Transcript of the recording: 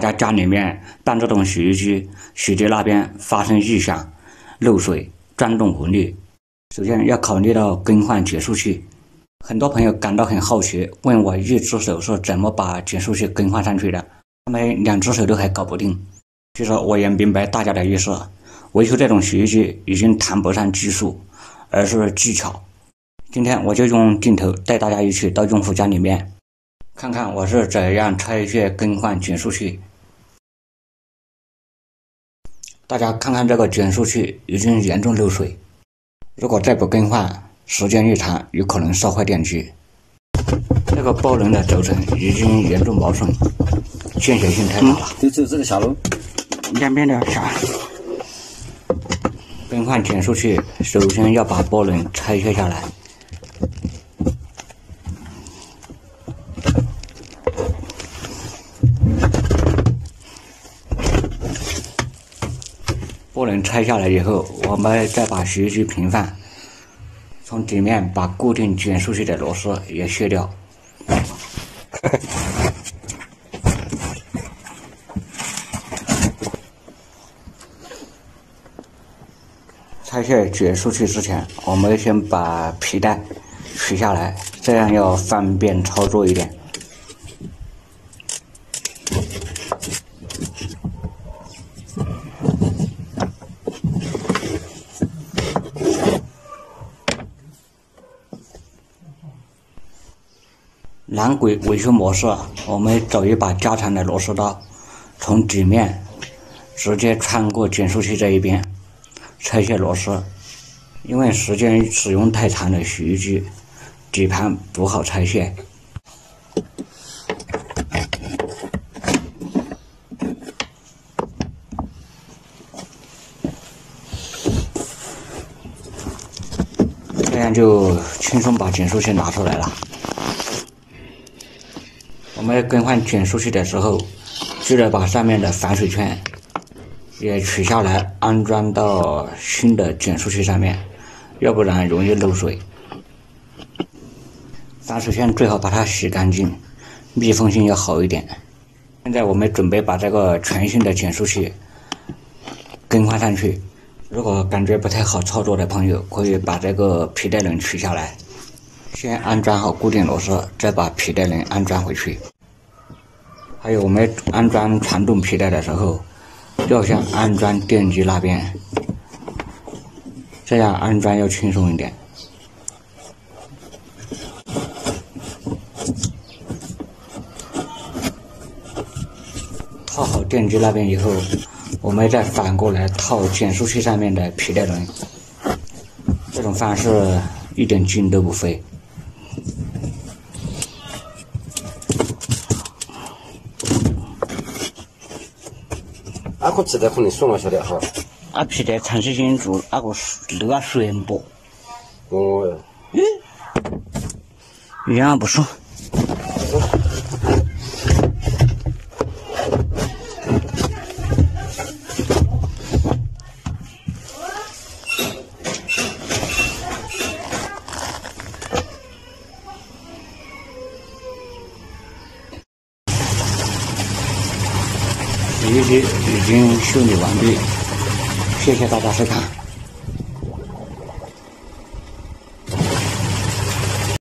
家家里面搬这种洗衣机，洗涤那边发生异响、漏水、钻动纹理，首先要考虑到更换减速器。很多朋友感到很好奇，问我一只手是怎么把减速器更换上去的，他们两只手都还搞不定。其实我也明白大家的意思，维修这种洗衣机已经谈不上技术，而是技巧。今天我就用镜头带大家一起到用户家里面，看看我是怎样拆卸更换减速器。大家看看这个减速器已经严重漏水，如果再不更换，时间一长有可能烧坏电机。这个波轮的轴承已经严重毛损，见血性太大了。就只有这个下喽，两边的下。更换减速器，首先要把波轮拆卸下来。波轮拆下来以后，我们再把洗衣机平放，从底面把固定减速器的螺丝也卸掉。拆卸减速器之前，我们先把皮带取下来，这样要方便操作一点。蓝轨维修模式，我们找一把加长的螺丝刀，从底面直接穿过减速器这一边，拆卸螺丝。因为时间使用太长的洗衣机，底盘不好拆卸。这样就轻松把减速器拿出来了。我们更换减速器的时候，记得把上面的防水圈也取下来，安装到新的减速器上面，要不然容易漏水。防水圈最好把它洗干净，密封性要好一点。现在我们准备把这个全新的减速器更换上去。如果感觉不太好操作的朋友，可以把这个皮带轮取下来，先安装好固定螺丝，再把皮带轮安装回去。还有我们安装传动皮带的时候，要先安装电机那边，这样安装要轻松一点。套好电机那边以后，我们再反过来套减速器上面的皮带轮，这种方式一点劲都不费。那个皮带可能松了，晓得哈。啊，皮带长时间做那个漏啊旋薄。哦。一样不松。洗衣机已经修理完毕，谢谢大家收看。